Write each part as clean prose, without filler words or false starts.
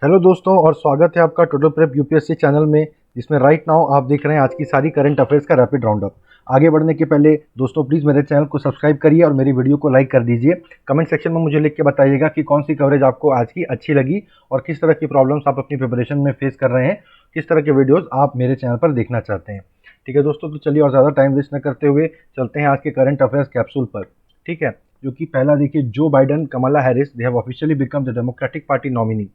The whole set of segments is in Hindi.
हेलो दोस्तों और स्वागत है आपका टोटल प्रेप यूपीएससी चैनल में, जिसमें राइट नाउ आप देख रहे हैं आज की सारी करंट अफेयर्स का रैपिड राउंड अप। आगे बढ़ने के पहले दोस्तों प्लीज़ मेरे चैनल को सब्सक्राइब करिए और मेरी वीडियो को लाइक कर दीजिए। कमेंट सेक्शन में मुझे लिख के बताइएगा कि कौन सी कवरेज आपको आज की अच्छी लगी और किस तरह की प्रॉब्लम्स आप अपनी प्रिपरेशन में फेस कर रहे हैं, किस तरह के वीडियोज़ आप मेरे चैनल पर देखना चाहते हैं। ठीक है दोस्तों, तो चलिए और ज़्यादा टाइम वेस्ट न करते हुए चलते हैं आज के करंट अफेयर्स कैप्सूल पर। ठीक है, जो कि पहला देखिए, Joe Biden Kamala Harris they have officially become the democratic party nominee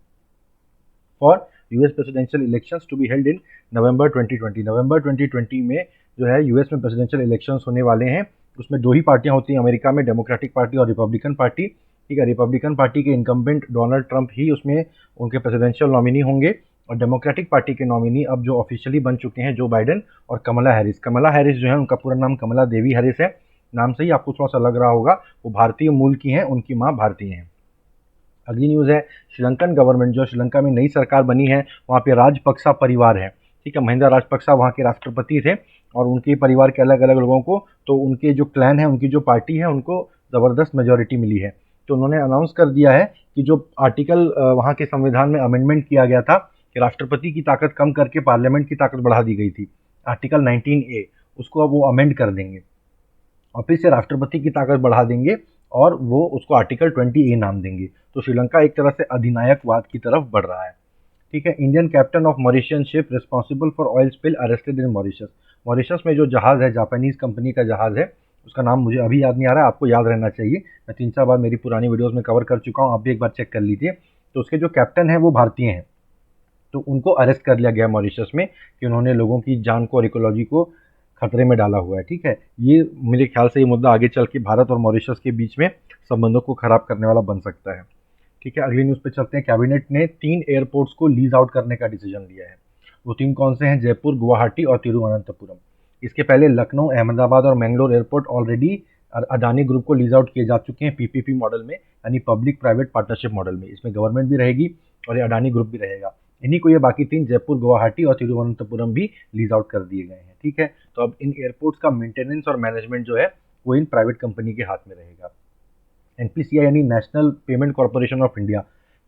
for US presidential elections to be held in November 2020। नवंबर 2020 में जो है यूएस में प्रेसिडेंशियल इलेक्शंस होने वाले हैं। उसमें दो ही पार्टियां होती हैं अमेरिका में, डेमोक्रेटिक पार्टी और रिपब्लिकन पार्टी। ठीक है, रिपब्लिकन पार्टी के इनकम्बेंट डोनाल्ड ट्रंप ही उसमें उनके प्रेसिडेंशियल नॉमिनी होंगे और डेमोक्रेटिक पार्टी के नॉमिनी अब जो ऑफिशियली बन चुके हैं जो बाइडन और कमला हैरिस। कमला हैरिस जो है उनका पूरा नाम कमला देवी हैरिस है। नाम से ही आपको थोड़ा सा लग रहा होगा, वो भारतीय मूल की हैं, उनकी माँ भारतीय हैं। अगली न्यूज़ है, श्रीलंकन गवर्नमेंट, जो श्रीलंका में नई सरकार बनी है वहाँ पे राजपक्सा परिवार है। ठीक है, महिंदा राजपक्सा वहाँ के राष्ट्रपति थे और उनके परिवार के अलग अलग लोगों को, तो उनके जो क्लैन है, उनकी जो पार्टी है, उनको ज़बरदस्त मेजोरिटी मिली है। तो उन्होंने अनाउंस कर दिया है कि जो आर्टिकल वहाँ के संविधान में अमेंडमेंट किया गया था कि राष्ट्रपति की ताकत कम करके पार्लियामेंट की ताकत बढ़ा दी गई थी, आर्टिकल 19A, उसको अब वो अमेंड कर देंगे और फिर से राष्ट्रपति की ताकत बढ़ा देंगे और वो उसको आर्टिकल 20A नाम देंगे। तो श्रीलंका एक तरह से अधिनायकवाद की तरफ बढ़ रहा है। ठीक है, Indian captain of Mauritian ship responsible for oil spill arrested in Mauritius. Mauritius में जो जहाज़ है, जापानीज कंपनी का जहाज़ है, उसका नाम मुझे अभी याद नहीं आ रहा है, आपको याद रहना चाहिए। मैं 3-4 बार मेरी पुरानी वीडियोज़ में कवर कर चुका हूँ, आप भी एक बार चेक कर लीजिए। तो उसके जो कैप्टन है वो भारतीय हैं, तो उनको अरेस्ट कर लिया गया मॉरिशस में कि उन्होंने लोगों की जान को और इकोलॉजी को खतरे में डाला हुआ है। ठीक है, ये मेरे ख्याल से ये मुद्दा आगे चल के भारत और मॉरिशस के बीच में संबंधों को खराब करने वाला बन सकता है। ठीक है, अगली न्यूज़ पे चलते हैं। कैबिनेट ने 3 एयरपोर्ट्स को लीज आउट करने का डिसीजन लिया है। वो 3 कौन से हैं? जयपुर, गुवाहाटी और तिरुवनंतपुरम। इसके पहले लखनऊ, अहमदाबाद और Mangalore airport already Adani group को लीज आउट किए जा चुके हैं पीपीपी मॉडल में, यानी पब्लिक प्राइवेट पार्टनरशिप मॉडल में। इसमें गवर्नमेंट भी रहेगी और ये अडानी ग्रुप भी रहेगा। इन्हीं को ये बाकी 3, जयपुर, गुवाहाटी और तिरुवनंतपुरम भी लीज आउट कर दिए गए हैं। ठीक है, तो अब इन एयरपोर्ट्स का मेंटेनेंस और मैनेजमेंट जो है वो इन प्राइवेट कंपनी के हाथ में रहेगा। एनपीसीआई यानी national payment corporation of India,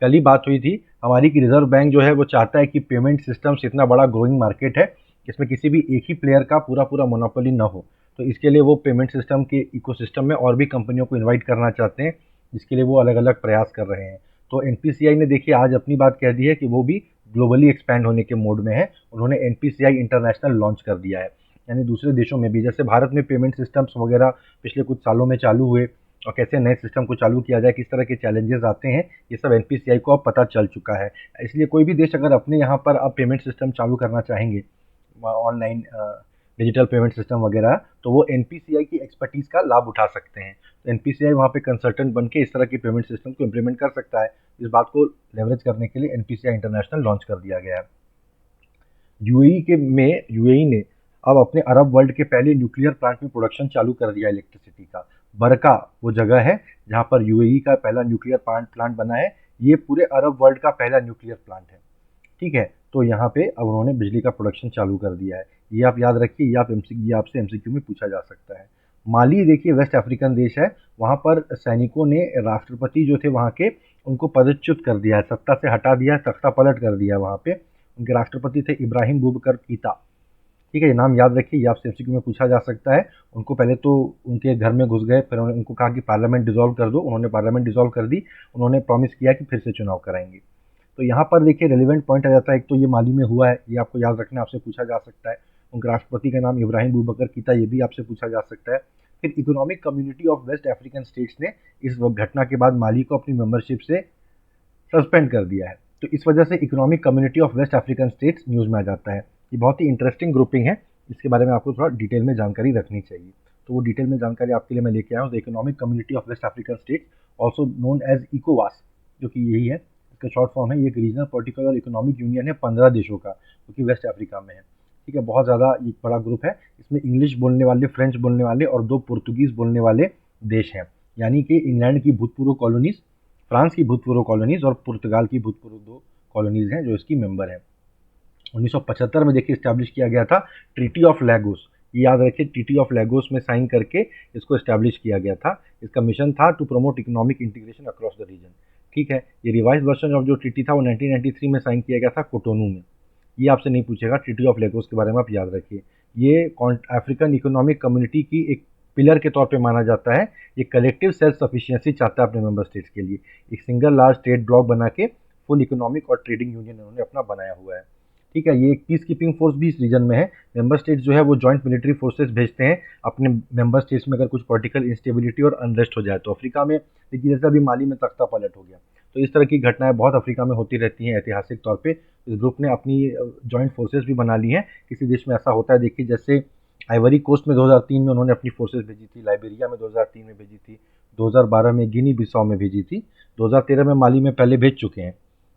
कल ही बात हुई थी हमारी कि रिजर्व बैंक जो है वो चाहता है कि पेमेंट सिस्टम्स, इतना बड़ा ग्रोइंग मार्केट है, इसमें किसी भी एक ही प्लेयर का पूरा पूरा मोनोपोली ना हो। तो इसके लिए वो पेमेंट सिस्टम के इकोसिस्टम में और भी कंपनियों को इन्वाइट करना चाहते हैं, जिसके लिए वो अलग अलग प्रयास कर रहे हैं। तो एनपीसीआई ने देखिए आज अपनी बात कह दी है कि वो भी ग्लोबली एक्सपैंड होने के मोड में है। उन्होंने एनपीसीआई इंटरनेशनल लॉन्च कर दिया है, यानी दूसरे देशों में भी, जैसे भारत में पेमेंट सिस्टम्स वगैरह पिछले कुछ सालों में चालू हुए और कैसे नए सिस्टम को चालू किया जाए, किस तरह के चैलेंजेस आते हैं, ये सब एनपीसीआई को अब पता चल चुका है। इसलिए कोई भी देश अगर अपने यहाँ पर अब पेमेंट सिस्टम चालू करना चाहेंगे, ऑनलाइन डिजिटल पेमेंट सिस्टम वगैरह, तो वो एनपीसीआई की एक्सपर्टीज़ का लाभ उठा सकते हैं। तो एनपीसीआई वहाँ पे कंसल्टेंट बन के इस तरह की पेमेंट सिस्टम को इम्प्लीमेंट कर सकता है। इस बात को लेवरेज करने के लिए एनपीसीआई इंटरनेशनल लॉन्च कर दिया गया है। यूएई ने अब अपने अरब वर्ल्ड के पहले न्यूक्लियर प्लांट में प्रोडक्शन चालू कर दिया इलेक्ट्रिसिटी का। बरका वो जगह है जहाँ पर यूएई का पहला न्यूक्लियर प्लांट बना है। ये पूरे अरब वर्ल्ड का पहला न्यूक्लियर प्लांट है। ठीक है, तो यहाँ पे अब उन्होंने बिजली का प्रोडक्शन चालू कर दिया है। ये आप याद रखिए, ये आपसे एमसीक्यू में पूछा जा सकता है। माली देखिए वेस्ट अफ्रीकन देश है, वहाँ पर सैनिकों ने राष्ट्रपति जो थे वहाँ के, उनको पदच्युत कर दिया है, सत्ता से हटा दिया है, तख्ता पलट कर दिया है। वहाँ पे उनके राष्ट्रपति थे इब्राहिम बूबकर कीता। ठीक है, ये नाम याद रखिए, ये आपसे एमसीक्यू में पूछा जा सकता है। उनको पहले तो उनके घर में घुस गए, फिर उनको कहा कि पार्लियामेंट डिसॉल्व कर दो, उन्होंने पार्लियामेंट डिसॉल्व कर दी, उन्होंने प्रॉमिस किया कि फिर से चुनाव कराएंगे। तो यहाँ पर देखिए रेलिवेंट पॉइंट आ जाता है, एक तो ये माली में हुआ है, ये आपको याद रखना, आपसे पूछा जा सकता है। उनके राष्ट्रपति का नाम इब्राहिम बूबकर कीता, ये भी आपसे पूछा जा सकता है। फिर economic community of west African states ने इस घटना के बाद माली को अपनी मेंबरशिप से सस्पेंड कर दिया है। तो इस वजह से economic community of west African states news में आ जाता है। ये बहुत ही इंटरेस्टिंग ग्रुपिंग है, इसके बारे में आपको थोड़ा डिटेल में जानकारी रखनी चाहिए। तो वो डिटेल में जानकारी आपके लिए मैं लेके आया हूँ। The economic community of west African states, also known as इकोवास, जो कि यही है, इसका शॉर्ट फॉर्म है। ये एक रीजनल पॉलिटिकल और इकोनॉमिक यूनियन है 15 देशों का, जो कि वेस्ट अफ्रीका में है। ठीक है, बहुत ज़्यादा एक बड़ा ग्रुप है। इसमें इंग्लिश बोलने वाले, फ्रेंच बोलने वाले और 2 पुर्तगीज़ बोलने वाले देश हैं, यानी कि इंग्लैंड की भूतपूर्व कॉलोनीज़, फ्रांस की भूतपूर्व कॉलोनीज़ और पुर्तगाल की भूतपूर्व 2 कॉलोनीज़ हैं जो इसकी मेंबर हैं। 1975 में देखिए इस्टेब्लिश किया गया था ट्रीटी ऑफ लेगोस। ये याद रखिए, ट्रीटी ऑफ लेगोस में साइन करके इसको इस्टेब्लिश किया गया था। इसका मिशन था to promote economic integration across the region. ठीक है। ये रिवाइज वर्जन ऑफ जो ट्रीटी था वो 1993 में साइन किया गया था कोटोनू में। ये आपसे नहीं पूछेगा, ट्रीटी ऑफ लेगोस के बारे में आप याद रखिए। ये अफ्रीकन इकोनॉमिक कम्युनिटी की एक पिलर के तौर पे माना जाता है। ये कलेक्टिव सेल्फ सफिशिएंसी चाहता है अपने मेंबर स्टेट्स के लिए। एक सिंगल लार्ज स्टेट ब्लॉक बना के फुल इकोनॉमिक और ट्रेडिंग यूनियन इन्होंने अपना बनाया हुआ है। ठीक है। ये एक पीस कीपिंग फोर्स भी इस रीजन में है। मेंबर स्टेट्स जो है वो जॉइंट मिलिट्री फोर्सेस भेजते हैं अपने मेंबर स्टेट्स में अगर कुछ पॉलिटिकल इंस्टेबिलिटी और अनरेस्ट हो जाए तो। अफ्रीका में देखिए, जैसे अभी माली में तख्ता पलट हो गया, तो इस तरह की घटनाएं बहुत अफ्रीका में होती रहती हैं ऐतिहासिक तौर पे। इस ग्रुप ने अपनी जॉइंट फोर्सेस भी बना ली हैं। किसी देश में ऐसा होता है, देखिए जैसे आइवरी कोस्ट में 2003 में उन्होंने अपनी फोर्सेस भेजी थी, लाइबेरिया में 2003 में भेजी थी, 2012 में गिनी बिसाओ में भेजी थी, 2013 में माली में पहले भेज चुके हैं,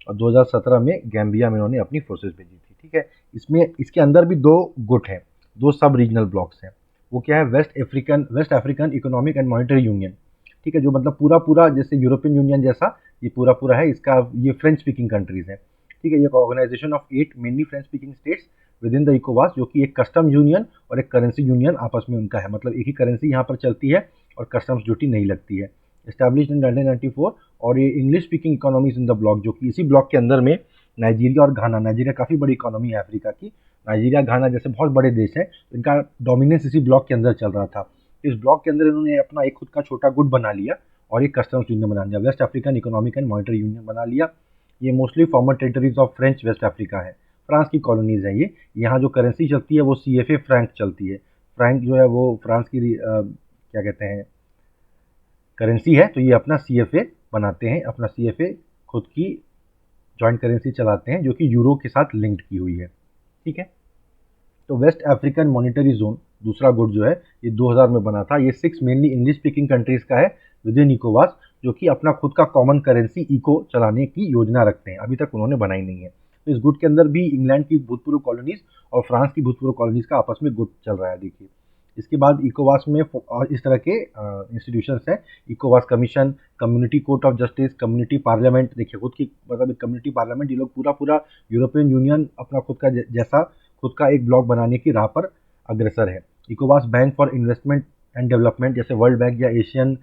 और 2017 में गैम्बिया में उन्होंने अपनी फोर्सेस भेजी थी। ठीक है। इसमें इसके अंदर भी दो गुट हैं, दो सब रीजनल ब्लॉक्स हैं। वो क्या है, waste African economic and monetary union. ठीक है। जो मतलब पूरा पूरा जैसे यूरोपियन यूनियन जैसा ये पूरा पूरा है, इसका ये फ्रेंच स्पीकिंग कंट्रीज है। ठीक है। ये organisation of 8 mainly French speaking states within the इकोवास, जो कि एक कस्टम यूनियन और एक करेंसी यूनियन आपस में उनका है। मतलब एक ही करेंसी यहाँ पर चलती है और कस्टम्स ड्यूटी नहीं लगती है। Established in 1994। और ये English speaking economies in the block, जो कि इसी ब्लॉक के अंदर में नाइजीरिया और घाना, नाइजीरिया काफ़ी बड़ी इकोनॉमी है अफ्रीका की, नाइजीरिया घाना जैसे बहुत बड़े देश हैं, इनका डोमिनेंस इसी ब्लॉक के अंदर चल रहा था। इस ब्लॉक के अंदर इन्होंने अपना एक खुद का छोटा गुट बना लिया और एक कस्टम्स यूनियन बना लिया, west African economic and monetary union बना लिया। ये mostly former territories of French west Africa है, फ्रांस की कॉलोनीज है ये। यहाँ जो करेंसी चलती है वो CFA फ्रैंक चलती है। फ्रैंक जो है वो फ्रांस की क्या कहते हैं करेंसी है, तो ये अपना CFA बनाते हैं, अपना CFA खुद की जॉइंट करेंसी चलाते हैं जो कि यूरो के साथ लिंक्ड की हुई है। ठीक है। तो वेस्ट अफ्रीकन मॉनिटरी जोन दूसरा गुट जो है ये 2000 में बना था। ये 6 मेनली इंग्लिश स्पीकिंग कंट्रीज का है विद इन इकोवास, जो कि अपना खुद का कॉमन करेंसी इको चलाने की योजना रखते हैं। अभी तक उन्होंने बनाई नहीं है। तो इस गुट के अंदर भी इंग्लैंड की भूतपूर्व कॉलोनीज और फ्रांस की भूतपूर्व कॉलोनीज का आपस में गुट चल रहा है। देखिए, इसके बाद इकोवास में और इस तरह के इंस्टीट्यूशंस हैं, इकोवास commission, community court of justice, community parliament. देखिए खुद की मतलब कम्युनिटी पार्लियामेंट, ये लोग पूरा पूरा यूरोपियन यूनियन अपना खुद का जैसा खुद का एक ब्लॉक बनाने की राह पर अग्रसर है। इकोवास Bank for Investment and Development, जैसे वर्ल्ड बैंक या एशियन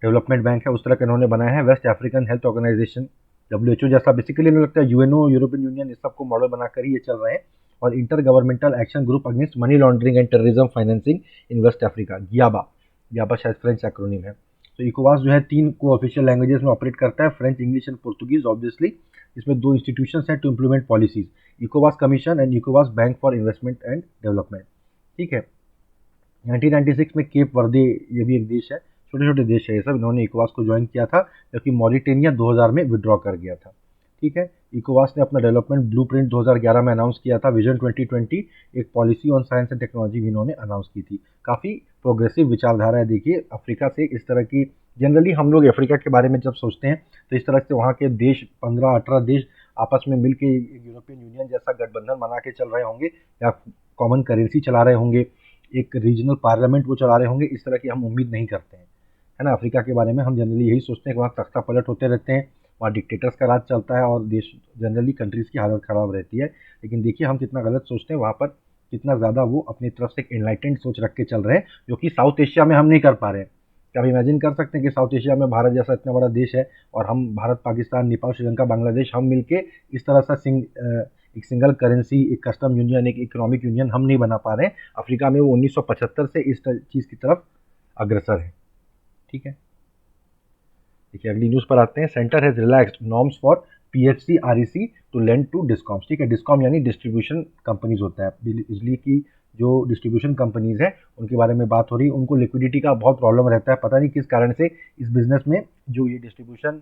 डेवलपमेंट बैंक है, उस तरह का इन्होंने बनाया है। Waste African Health Organisation, WHO जैसा, बेसिकली इन्हें लगता है UNO, यूरोपियन यूनियन, इस सबको मॉडल बनाकर ही ये चल रहे हैं। और intergovernmental action group against money laundering and terrorism financing in West Africa, GIABA. GIABA शायद फ्रेंच एक्रोनिम है। तो इकोवास जो है 3 को ऑफिशियल लैंग्वेजेस में ऑपरेट करता है, French, English and Portuguese obviously. इसमें 2 इंस्टीट्यूशंस हैं to implement policies, इकोवास commission and इकोवास Bank for Investment and development. ठीक है। 1996 में केप वर्दे, ये भी एक देश है, छोटे छोटे देश है ये सब, इन्होंने इकोवास को ज्वाइन किया था, जबकि मॉरिटेनिया 2000 में विड्रॉ कर गया था। ठीक है। इकोवास ने अपना डेवलपमेंट ब्लूप्रिंट 2011 में अनाउंस किया था, विजन 2020, एक policy on science and technology भी इन्होंने अनाउंस की थी। काफ़ी प्रोग्रेसिव विचारधारा है। देखिए अफ्रीका से इस तरह की, जनरली हम लोग अफ्रीका के बारे में जब सोचते हैं तो इस तरह से वहाँ के देश 15-18 देश आपस में मिलकर यूरोपियन यूनियन जैसा गठबंधन बना के चल रहे होंगे, या कॉमन करेंसी चला रहे होंगे, एक रीजनल पार्लियामेंट वो चला रहे होंगे, इस तरह की हम उम्मीद नहीं करते हैं, है ना। अफ्रीका के बारे में हम जनरली यही सोचते हैं कि वहाँ तख्ता पलट होते रहते हैं, वहाँ डिक्टेटर्स का राज चलता है और देश जनरली कंट्रीज़ की हालत ख़राब रहती है। लेकिन देखिए हम कितना गलत सोचते हैं, वहाँ पर कितना ज़्यादा वो अपनी तरफ से एक एनलाइटेंड सोच रख के चल रहे हैं, जो कि साउथ एशिया में हम नहीं कर पा रहे हैं। क्या आप इमेजिन कर सकते हैं कि साउथ एशिया में भारत जैसा इतना बड़ा देश है और हम भारत, पाकिस्तान, नेपाल, श्रीलंका, बांग्लादेश, हम मिलके इस तरह सा एक सिंगल करेंसी, एक कस्टम यूनियन, एक इकोनॉमिक यूनियन हम नहीं बना पा रहे हैं। अफ्रीका में वो 1975 से इस चीज़ की तरफ अग्रसर है। ठीक है। देखिए अगली न्यूज़ पर आते हैं। Centre has relaxed norms for PHC REC to lend to discoms. ठीक है। डिस्कॉम यानी डिस्ट्रीब्यूशन कंपनीज होता है, बिजली की जो डिस्ट्रीब्यूशन कंपनीज है उनके बारे में बात हो रही है। उनको लिक्विडिटी का बहुत प्रॉब्लम रहता है, पता नहीं किस कारण से इस बिजनेस में। जो ये डिस्ट्रीब्यूशन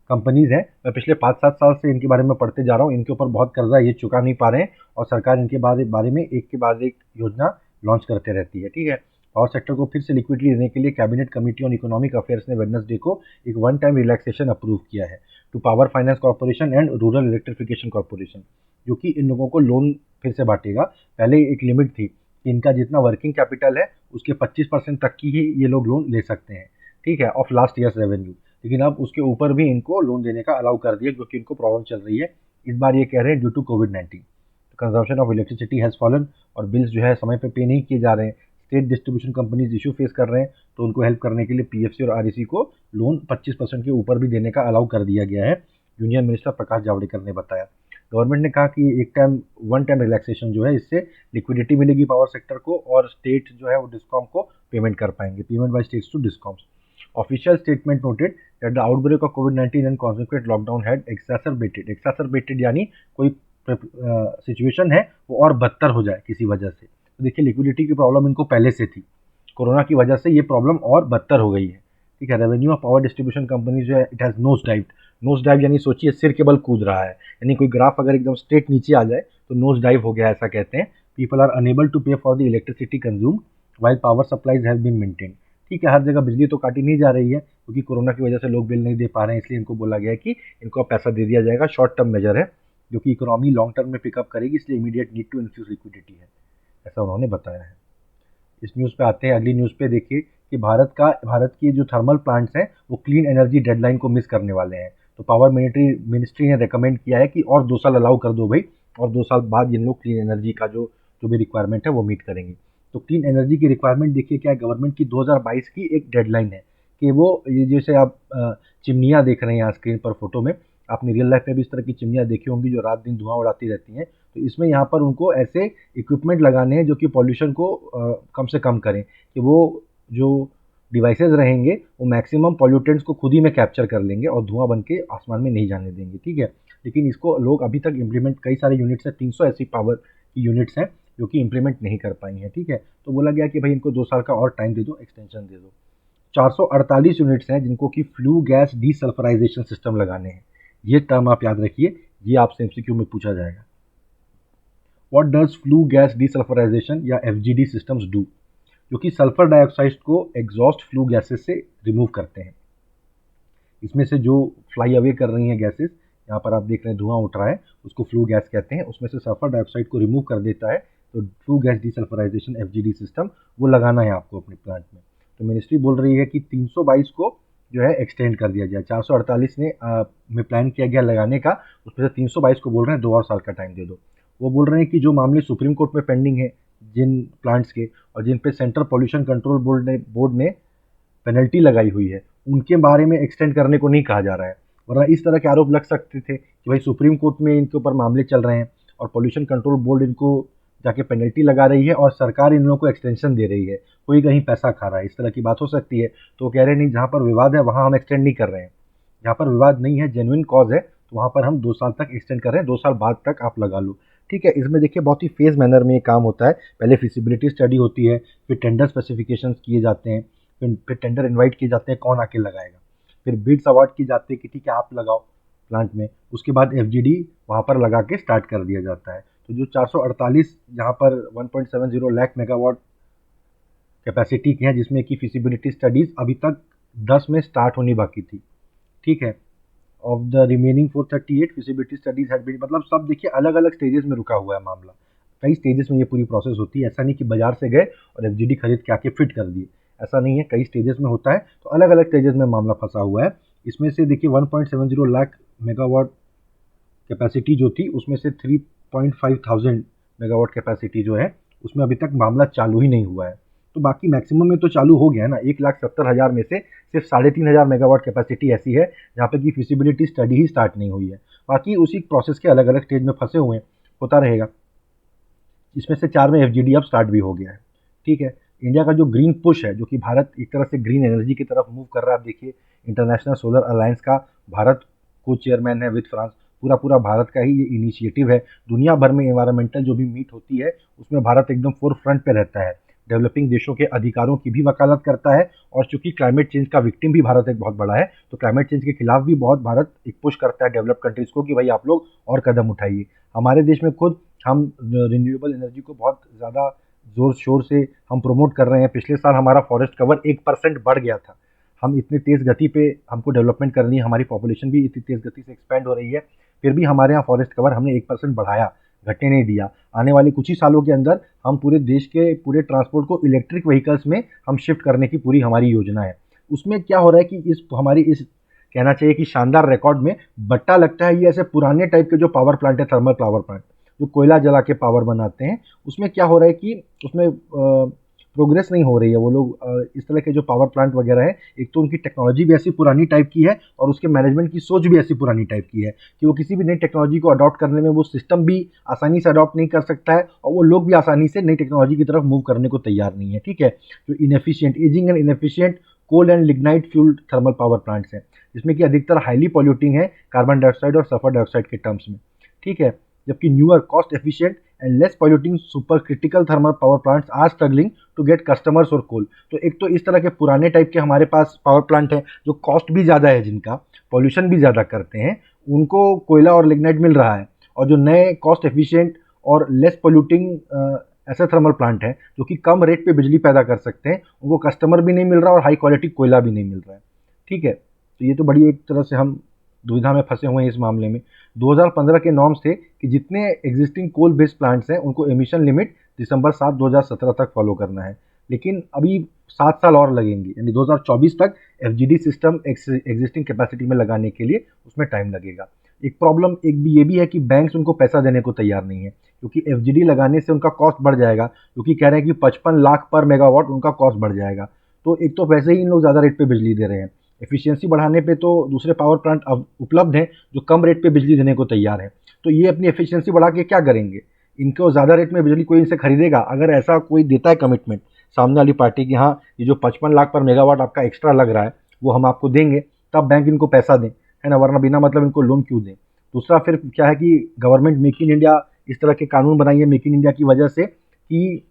कंपनीज हैं, मैं पिछले 5-7 साल से इनके बारे में पढ़ते जा रहा हूँ, इनके ऊपर बहुत कर्जा, ये चुका नहीं पा रहे हैं और सरकार इनके बारे में एक के बाद एक योजना लॉन्च करते रहती है। ठीक है। पावर सेक्टर को फिर से लिक्विडिटी देने के लिए cabinet committee on economic affairs ने वेडनेसडे को एक वन टाइम रिलैक्सेशन अप्रूव किया है to power finance corporation and rural electrification corporation, जो कि इन लोगों को लोन फिर से बांटेगा। पहले एक लिमिट थी कि इनका जितना वर्किंग कैपिटल है उसके 25% तक की ही ये लोग लोन ले सकते हैं। ठीक है, ऑफ लास्ट ईयर्स रेवेन्यू। लेकिन अब उसके ऊपर भी इनको लोन देने का अलाउ कर दिया, क्योंकि इनको प्रॉब्लम चल रही है। इस बार ये कह रहे हैं ड्यू टू कोविड-19 consumption of electricity has fallen, और बिल्स जो है समय पे नहीं किए जा रहे हैं। State distribution companies issue face कर रहे हैं, तो उनको हेल्प करने के लिए पीएफसी और आरईसी को लोन 25% के ऊपर भी देने का अलाउ कर दिया गया है, यूनियन मिनिस्टर प्रकाश जावड़ेकर ने बताया। गवर्नमेंट ने कहा कि वन टाइम रिलैक्सेशन जो है, इससे लिक्विडिटी मिलेगी पावर सेक्टर को, और स्टेट जो है वो डिस्कॉम को पेमेंट कर पाएंगे, payment by states to discoms. Official statement noted that the outbreak of कोविड-19 and consequent lockdown had exacerbated यानी कोई सिचुएशन है वो और बदतर हो जाए किसी वजह से। तो देखिए, लिक्विडिटी की प्रॉब्लम इनको पहले से थी, कोरोना की वजह से ये प्रॉब्लम और बदतर हो गई है। ठीक है, revenue of power distribution company जो है इट हैज़ नोज डाइव यानी सोचिए सिर के बल कूद रहा है, यानी कोई ग्राफ अगर एकदम स्ट्रेट नीचे आ जाए तो नोज डाइव हो गया, ऐसा कहते हैं। People are unable to pay for the electricity consumed while power supplies have been maintain. ठीक है, हर जगह बिजली तो काटी नहीं जा रही है क्योंकि कोरोना की वजह से लोग बिल नहीं दे पा रहे हैं, इसलिए इनको बोला गया है कि इनको पैसा दे दिया जाएगा। शॉर्ट टर्म मेजर है जो कि इकोनॉमी लॉन्ग टर्म में पिकअप करेगी, इसलिए immediate need to infuse liquidity है, ऐसा उन्होंने बताया है। इस न्यूज़ पे आते हैं, अगली न्यूज़ पे देखिए कि भारत की जो थर्मल प्लांट्स हैं वो क्लीन एनर्जी डेडलाइन को मिस करने वाले हैं। तो पावर मिनिस्ट्री ने रेकमेंड किया है कि और 2 साल अलाउ कर दो भाई, और 2 साल बाद इन लोग क्लीन एनर्जी का जो भी रिक्वायरमेंट है वो मीट करेंगे। तो क्लीन एनर्जी की रिक्वायरमेंट देखिए क्या है, गवर्नमेंट की 2022 की एक डेडलाइन है कि वो ये जैसे आप चिमनियाँ देख रहे हैं यहाँ स्क्रीन पर फोटो में, आपने रियल लाइफ में भी इस तरह की चिमनियाँ देखी होंगी जो रात दिन धुआं उड़ाती रहती हैं। तो इसमें यहाँ पर उनको ऐसे इक्विपमेंट लगाने हैं जो कि पॉल्यूशन को कम से कम करें, कि वो जो डिवाइसेस रहेंगे वो मैक्सिमम पॉल्यूटेंट्स को खुद ही में कैप्चर कर लेंगे और धुआं बन के आसमान में नहीं जाने देंगे। ठीक है, लेकिन इसको लोग अभी तक इम्प्लीमेंट, कई सारे यूनिट्स हैं, 300 ऐसी पावर की यूनिट्स हैं जो कि इम्प्लीमेंट नहीं कर पाई हैं। ठीक है, तो बोला गया कि भाई इनको 2 साल का और टाइम दे दो, एक्सटेंशन दे दो। 448 यूनिट्स हैं जिनको कि फ्लू गैस डीसल्फराइजेशन सिस्टम लगाने हैं। ये टर्म आप याद रखिए, ये आपसे एमसीक्यू में पूछा जाएगा। What does flue gas desulphurisation या एफजीडी सिस्टम्स डू, जो कि सल्फर डाइऑक्साइड को एग्जॉस्ट फ्लू गैसेस से रिमूव करते हैं। इसमें से जो फ्लाई अवे कर रही हैं गैसेस, यहाँ पर आप देख रहे हैं धुआं उठ रहा है, उसको फ्लू गैस कहते हैं, उसमें से सल्फर डाइऑक्साइड को रिमूव कर देता है। तो flue gas desulphurisation FGD system वो लगाना है आपको अपने प्लांट में। तो मिनिस्ट्री बोल रही है कि 322 को जो है एक्सटेंड कर दिया जाए। 448 में प्लान किया गया लगाने का, उसमें से 322 को बोल रहे हैं 2 और साल का टाइम दे दो। वो बोल रहे हैं कि जो मामले सुप्रीम कोर्ट में पेंडिंग है जिन प्लांट्स के, और जिन पे सेंट्रल पॉल्यूशन कंट्रोल बोर्ड ने पेनल्टी लगाई हुई है, उनके बारे में एक्सटेंड करने को नहीं कहा जा रहा है। वरना इस तरह के आरोप लग सकते थे कि भाई सुप्रीम कोर्ट में इनके ऊपर मामले चल रहे हैं और पॉल्यूशन कंट्रोल बोर्ड इनको जाके पेनल्टी लगा रही है और सरकार इन लोगों को एक्सटेंशन दे रही है, कोई कहीं पैसा खा रहा है, इस तरह की बात हो सकती है। तो कह रहे नहीं, जहाँ पर विवाद है वहाँ हम एक्सटेंड नहीं कर रहे हैं, जहाँ पर विवाद नहीं है, जेन्युइन कॉज है, तो वहाँ पर हम 2 साल तक एक्सटेंड कर रहे हैं, 2 साल बाद तक आप लगा लो। ठीक है, इसमें देखिए बहुत ही फेज मैनर में ये काम होता है। पहले फिजिबिलिटी स्टडी होती है, फिर टेंडर स्पेसिफिकेशंस किए जाते हैं, फिर टेंडर इनवाइट किए जाते हैं कौन आके लगाएगा, फिर बिड्स अवार्ड की जाती है कि ठीक है आप लगाओ प्लांट में, उसके बाद एफजीडी वहाँ पर लगा के स्टार्ट कर दिया जाता है। तो जो 448 जहाँ पर 1.70 लाख मेगावाट कैपेसिटी की है, जिसमें कि फिजिबिलिटी स्टडीज़ अभी तक 10 में स्टार्ट होनी बाकी थी। ठीक है, of the remaining 438 feasibility studies had been, मतलब सब देखिए अलग अलग स्टेजेस में रुका हुआ है मामला, कई स्टेजेस में ये पूरी प्रोसेस होती है। ऐसा नहीं कि बाजार से गए और एफजीडी खरीद के आके फिट कर दिए, ऐसा नहीं है, कई स्टेजेस में होता है। तो अलग अलग स्टेजेस में मामला फंसा हुआ है। इसमें से देखिए 1.70 लाख मेगावाट कैपेसिटी जो थी, उसमें से 3.5 थाउजेंड मेगावाट कैपेसिटी जो है उसमें अभी तक मामला चालू ही नहीं हुआ है। तो बाकी मैक्सिमम में तो चालू हो गया है ना। 1,70,000 में से सिर्फ 3,500 मेगावाट कैपेसिटी ऐसी है जहाँ पे कि फिजिबिलिटी स्टडी ही स्टार्ट नहीं हुई है, बाकी उसी प्रोसेस के अलग अलग स्टेज में फंसे हुए हैं, होता रहेगा। इसमें से 4 में एफजीडी अब स्टार्ट भी हो गया है। ठीक है, इंडिया का जो ग्रीन पुश है, जो कि भारत एक तरह से ग्रीन एनर्जी की तरफ मूव कर रहा है। आप देखिए इंटरनेशनल सोलर अलायंस का भारत को चेयरमैन है विद फ्रांस, पूरा भारत का ही ये इनिशिएटिव है। दुनिया भर में एनवायरमेंटल जो भी मीट होती है उसमें भारत एकदम फोर फ्रंट पे रहता है, डेवलपिंग देशों के अधिकारों की भी वकालत करता है। और चूंकि क्लाइमेट चेंज का विक्टिम भी भारत एक बहुत बड़ा है, तो क्लाइमेट चेंज के खिलाफ भी बहुत भारत एक पुश करता है डेवलप कंट्रीज को कि भाई आप लोग और कदम उठाइए। हमारे देश में खुद हम रिन्यूएबल एनर्जी को बहुत ज़्यादा जोर शोर से हम प्रमोट कर रहे हैं। पिछले साल हमारा फॉरेस्ट कवर 1% बढ़ गया था। हम इतनी तेज़ गति पे हमको डेवलपमेंट करनी है, हमारी पॉपुलेशन भी इतनी तेज़ गति से एक्सपेंड हो रही है, फिर भी हमारे यहाँ फॉरेस्ट कवर हमने 1% बढ़ाया, घटने नहीं दिया। आने वाले कुछ ही सालों के अंदर हम पूरे देश के पूरे ट्रांसपोर्ट को इलेक्ट्रिक व्हीकल्स में हम शिफ्ट करने की पूरी हमारी योजना है। उसमें क्या हो रहा है कि इस कहना चाहिए कि शानदार रिकॉर्ड में बट्टा लगता है। ये ऐसे पुराने टाइप के जो पावर प्लांट है, थर्मल पावर प्लांट जो कोयला जला के पावर बनाते हैं, उसमें क्या हो रहा है कि उसमें प्रोग्रेस नहीं हो रही है। वो लोग इस तरह के जो पावर प्लांट वगैरह है, एक तो उनकी टेक्नोलॉजी भी ऐसी पुरानी टाइप की है और उसके मैनेजमेंट की सोच भी ऐसी पुरानी टाइप की है कि वो किसी भी नई टेक्नोलॉजी को अडॉप्ट करने में वो सिस्टम भी आसानी से अडॉप्ट नहीं कर सकता है और वो लोग भी आसानी से नई टेक्नोलॉजी की तरफ मूव करने को तैयार नहीं है। ठीक है, जो inefficient, ageing and inefficient coal and lignite fuelled thermal power plants हैं, जिसमें कि अधिकतर हाईली पॉल्यूटिंग है कार्बन डाइऑक्साइड और सल्फर डाइऑक्साइड के टर्म्स में। ठीक है, जबकि newer, cost efficient and less polluting super critical thermal power plants are struggling to get customers और कोल। तो एक तो इस तरह के पुराने टाइप के हमारे पास पावर प्लांट हैं जो कॉस्ट भी ज़्यादा है, जिनका पॉल्यूशन भी ज़्यादा करते हैं, उनको कोयला और लिग्नाइट मिल रहा है। और जो नए कॉस्ट एफिशिएंट और लेस पॉल्यूटिंग ऐसे थर्मल प्लांट हैं जो कि कम रेट पे बिजली पैदा कर सकते हैं, उनको कस्टमर भी नहीं मिल रहा और हाई क्वालिटी कोयला भी नहीं मिल रहा है। ठीक है, तो ये तो बड़ी एक तरह से हम दुविधा में फंसे हुए हैं इस मामले में। 2015 के नॉर्म्स थे कि जितने एग्जिस्टिंग कोल बेस्ड प्लांट्स हैं उनको एमिशन लिमिट दिसंबर 7 2017 तक फॉलो करना है, लेकिन अभी 7 साल और लगेंगे, यानी 2024 तक एफजीडी सिस्टम एग्जिस्टिंग कैपेसिटी में लगाने के लिए उसमें टाइम लगेगा। एक प्रॉब्लम एक भी ये भी है कि बैंक्स उनको पैसा देने को तैयार नहीं है, क्योंकि एफजीडी लगाने से उनका कॉस्ट बढ़ जाएगा, क्योंकि कह रहे हैं कि 55 लाख पर मेगावाट उनका कॉस्ट बढ़ जाएगा। तो एक तो वैसे ही इन लोग ज़्यादा रेट पे बिजली दे रहे हैं, एफिशिएंसी बढ़ाने पे तो दूसरे पावर प्लांट अब उपलब्ध हैं जो कम रेट पे बिजली देने को तैयार हैं। तो ये अपनी एफिशिएंसी बढ़ा के क्या करेंगे? इनको ज़्यादा रेट में बिजली कोई इनसे खरीदेगा? अगर ऐसा कोई देता है कमिटमेंट सामने वाली पार्टी की, हाँ ये जो 55 लाख पर मेगावाट आपका एक्स्ट्रा लग रहा है वो हम आपको देंगे, तब बैंक इनको पैसा दें, है ना, वरना बिना मतलब इनको लोन क्यों दें। दूसरा फिर क्या है कि गवर्नमेंट मेक इन इंडिया इस तरह के कानून बनाई है मेक इन इंडिया की वजह से कि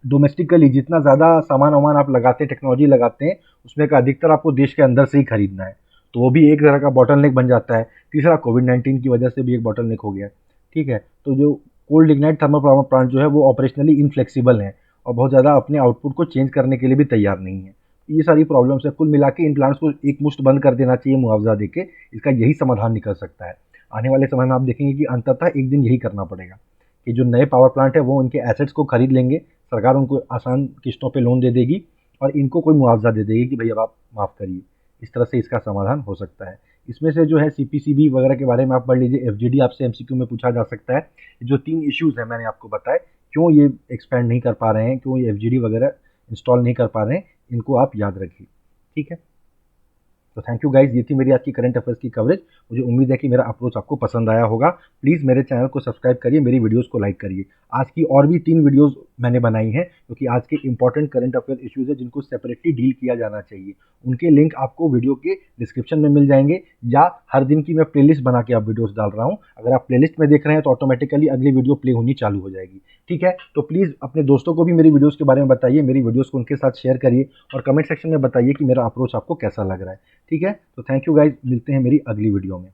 डोमेस्टिकली जितना ज़्यादा सामान वामान आप लगाते हैं, टेक्नोलॉजी लगाते हैं, उसमें का अधिकतर आपको देश के अंदर से ही खरीदना है, तो वो भी एक तरह का बॉटलनेक बन जाता है। तीसरा, कोविड-19 की वजह से भी एक बॉटलनेक हो गया। ठीक है, तो जो cold lignite thermal power plant जो है वो ऑपरेशनली इनफ्लेक्सिबल है और बहुत ज़्यादा अपने आउटपुट को चेंज करने के लिए भी तैयार नहीं है। ये सारी प्रॉब्लम्स है, कुल मिला के इन प्लांट्स को एक मुश्त बंद कर देना चाहिए मुआवजा देके, इसका यही समाधान निकल सकता है। आने वाले समय में आप देखेंगे कि अंततः एक दिन यही करना पड़ेगा कि जो नए पावर प्लांट है वो उनके एसेट्स को खरीद लेंगे, सरकार उनको आसान किस्तों पे लोन दे देगी और इनको कोई मुआवजा दे देगी कि भाई अब आप माफ़ करिए। इस तरह से इसका समाधान हो सकता है। इसमें से जो है सीपीसीबी वगैरह के बारे में आप पढ़ लीजिए, एफजीडी आपसे एमसीक्यू में पूछा जा सकता है। जो 3 इश्यूज़ हैं मैंने आपको बताए, क्यों ये एक्सपेंड नहीं कर पा रहे हैं, क्यों ये एफजीडी वगैरह इंस्टॉल नहीं कर पा रहे हैं, इनको आप याद रखिए। ठीक है, तो थैंक यू गाइज, ये थी मेरी आज की करंट अफेयर्स की कवरेज। मुझे उम्मीद है कि मेरा अप्रोच आपको पसंद आया होगा। प्लीज़ मेरे चैनल को सब्सक्राइब करिए, मेरी वीडियोस को लाइक करिए। आज की और भी 3 वीडियोस मैंने बनाई हैं क्योंकि आज के इंपॉर्टेंट करंट अफेयर इश्यूज है जिनको सेपरेटली डील किया जाना चाहिए। उनके लिंक आपको वीडियो के डिस्क्रिप्शन में मिल जाएंगे, या हर दिन की मैं प्लेलिस्ट बना के आप वीडियोस डाल रहा हूँ। अगर आप प्लेलिस्ट में देख रहे हैं तो ऑटोमेटिकली अगली वीडियो प्ले होनी चालू हो जाएगी। ठीक है, तो प्लीज़ अपने दोस्तों को भी मेरी वीडियोस के बारे में बताइए, मेरी वीडियोस को उनके साथ शेयर करिए और कमेंट सेक्शन में बताइए कि मेरा अप्रोच आपको कैसा लग रहा है। ठीक है, तो थैंक यू गाइज, मिलते हैं मेरी अगली वीडियो में।